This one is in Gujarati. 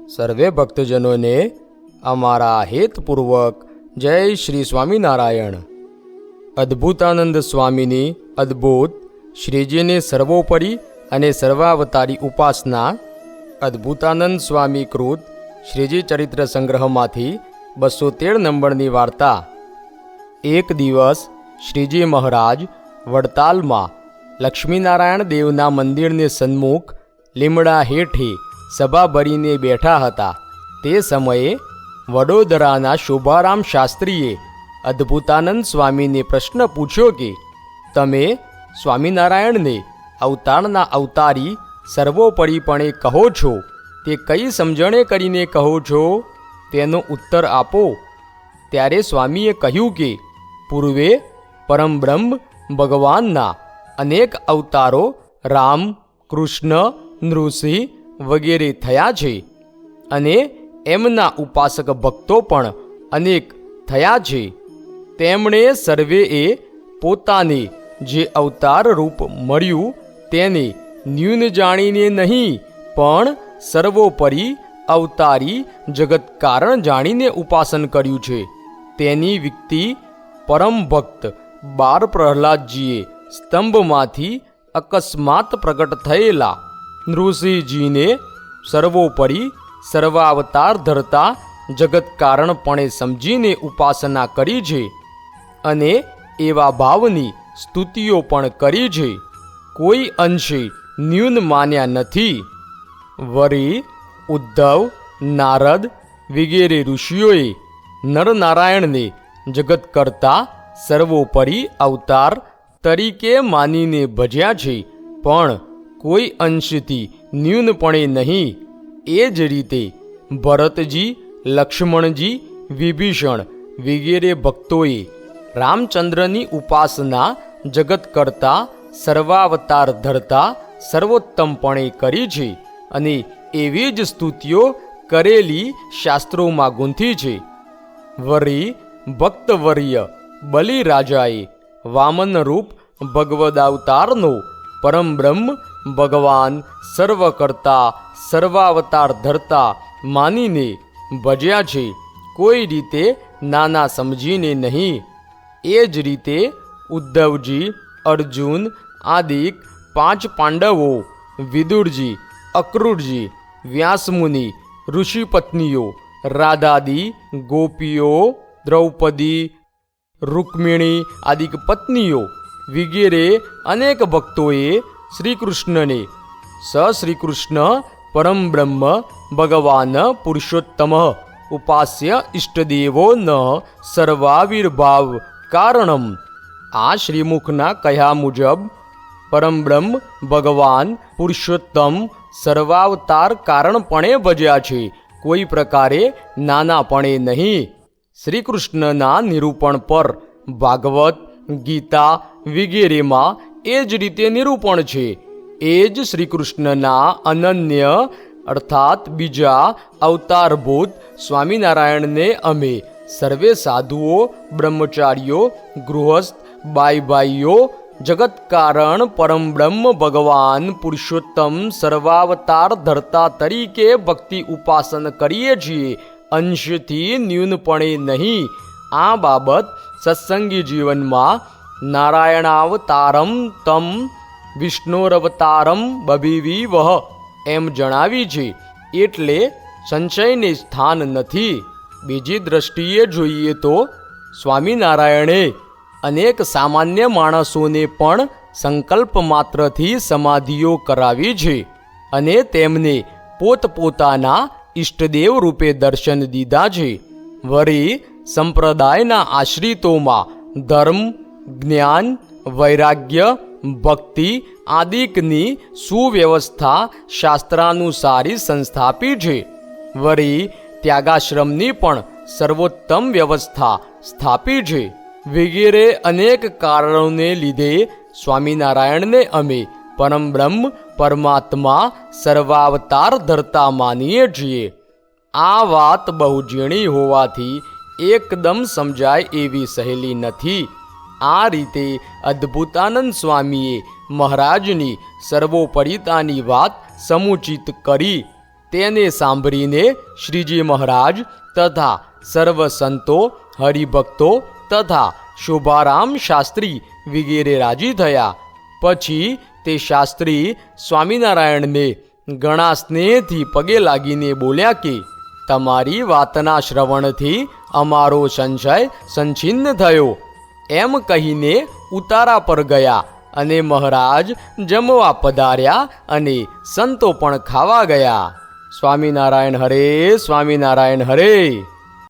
સર્વે ભક્તજનોને અમારા હેતપૂર્વક જય શ્રી સ્વામિનારાયણ. અદ્ભુતાનંદ સ્વામીની અદ્ભુત શ્રીજીને સર્વોપરી અને સર્વાવતારી ઉપાસના. અદ્ભુતાનંદ સ્વામી કૃત શ્રીજી ચરિત્ર સંગ્રહમાંથી 213 નંબરની વાર્તા. એક દિવસ શ્રીજી મહારાજ વડતાલમાં લક્ષ્મીનારાયણ દેવના મંદિરને સન્મુખ લીમડા હેઠે સભા ભરીને બેઠા હતા. તે સમયે વડોદરાના શોભારામ શાસ્ત્રીએ અદ્ભુતાનંદ સ્વામીને પ્રશ્ન પૂછ્યો કે તમે સ્વામિનારાયણને અવતારના અવતારી સર્વોપરીપણે કહો છો તે કઈ સમજણે કરીને કહો છો? તેનો ઉત્તર આપો. ત્યારે સ્વામીએ કહ્યું કે પૂર્વે પરમબ્રહ્મ ભગવાનના અનેક અવતારો રામ, કૃષ્ણ, નૃસિંહ વગેરે થયા છે અને એમના ઉપાસક ભક્તો પણ અનેક થયા છે. તેમણે સર્વેએ પોતાને જે અવતાર રૂપ મળ્યું તેને ન્યૂન જાણીને નહીં પણ સર્વોપરી અવતારી જગત કારણ જાણીને ઉપાસન કર્યું છે. તેની વિકતિ પરમ ભક્ત બાર પ્રહલાદજીએ સ્તંભમાંથી અકસ્માત પ્રગટ થયેલા નૃસિંહજીને સર્વોપરી સર્વાવતાર ધરતા જગત કારણપણે સમજીને ઉપાસના કરી છે અને એવા ભાવની સ્તુતિઓ પણ કરી છે. કોઈ અંશે ન્યૂન માન્યા નથી. વળી ઉદ્ધવ, નારદ વગેરે ઋષિઓએ નરનારાયણને જગત કરતા સર્વોપરી અવતાર તરીકે માનીને ભજ્યા છે પણ કોઈ અંશથી ન્યૂનપણે નહીં. એ જ રીતે ભરતજી, લક્ષ્મણજી, વિભીષણ વગેરે ભક્તોએ રામચંદ્રની ઉપાસના જગત કરતા સર્વાવતાર ધરતા સર્વોત્તમપણે કરી છે અને એવી જ સ્તુતિઓ કરેલી શાસ્ત્રોમાં ગૂંથી છે. વળી ભક્તવર્ય બલિરાજાએ વામનરૂપ ભગવદાવતારનો પરમબ્રહ્મ ભગવાન સર્વકર્તા સર્વાવતાર ધરતા માનીને ભજ્યા છે, કોઈ રીતે નાના સમજીને નહીં. એ જ રીતે ઉદ્ધવજી, અર્જુન આદિક 5 પાંડવો, વિદુરજી, અક્રૂરજી, વ્યાસમુનિ, ઋષિપત્નીઓ, રાધાદી ગોપીઓ, દ્રૌપદી, રૂક્મિણી આદિક પત્નીઓ વગેરે અનેક ભક્તોએ શ્રીકૃષ્ણને શ્રીકૃષ્ણ પરમબ્રહ્મ ભગવાન પુરુષોત્તમ ઉપાસ્ય ઇષ્ટદેવો ન સર્વાવિર્ભાવ કારણમ. આ શ્રીમુખના કહ્યા મુજબ પરમબ્રહ્મ ભગવાન પુરુષોત્તમ સર્વાવતાર કારણપણે ભજ્યા છે, કોઈ પ્રકારે નાનાપણે નહીં. શ્રીકૃષ્ણના નિરૂપણ પર ભાગવત, ગીતા વગેરેમાં એ જ રીતે નિરૂપણ છે. એ જ શ્રીકૃષ્ણના અનન્ય અર્થાત બીજા અવતારભૂત સ્વામિનારાયણને અમે સર્વે સાધુઓ, બ્રહ્મચારીઓ, ગૃહસ્થ, બાઈ જગત કારણ પરમબ્રહ્મ ભગવાન પુરુષોત્તમ સર્વાવતાર ધરતા તરીકે ભક્તિ ઉપાસન કરીએ છીએ, અંશથી ન્યૂનપણે નહીં. આ બાબત સત્સંગી જીવનમાં નારાયણાવતારમ તમ વિષ્ણુરવતારમ બભીવિવહ એમ જણાવી છે, એટલે સંશયને સ્થાન નથી. બીજી દ્રષ્ટિએ જોઈએ તો સ્વામિનારાયણે અનેક સામાન્ય માણસોને પણ સંકલ્પ માત્રથી સમાધિઓ કરાવી છે અને તેમને પોતપોતાના ઈષ્ટદેવ રૂપે દર્શન દીધા છે. વળી સંપ્રદાયના આશ્રિતોમાં ધર્મ, જ્ઞાન, વૈરાગ્ય, ભક્તિ આદિકની સુવ્યવસ્થા શાસ્ત્રાનુસારી સંસ્થાપી છે. વળી ત્યાગાશ્રમની પણ સર્વોત્તમ વ્યવસ્થા સ્થાપી છે. વગેરે અનેક કારણોને લીધે સ્વામિનારાયણને અમે પરમબ્રહ્મ પરમાત્મા સર્વાવતાર ધરતા માનીએ છીએ. આ વાત બહુ ઝીણી હોવાથી એકદમ સમજાય એવી સહેલી નથી. આ રીતે અદ્ભુતાનંદ સ્વામીએ મહારાજની સર્વોપરિતાની વાત સમુચિત કરી. તેને સાંભળીને શ્રીજી મહારાજ તથા સર્વ સંતો, હરિભક્તો તથા શોભારામ શાસ્ત્રી વગેરે રાજી થયા. પછી તે શાસ્ત્રી સ્વામિનારાયણને ઘણા સ્નેહથી પગે લાગીને બોલ્યા કે તમારી વાતના શ્રવણથી અમારો સંશય સંછિન્ન થયો. એમ કહીને ઉતારા પર ગયા અને મહારાજ જમવા પધાર્યા અને સંતો પણ ખાવા ગયા. સ્વામિનારાયણ હરે, સ્વામિનારાયણ હરે.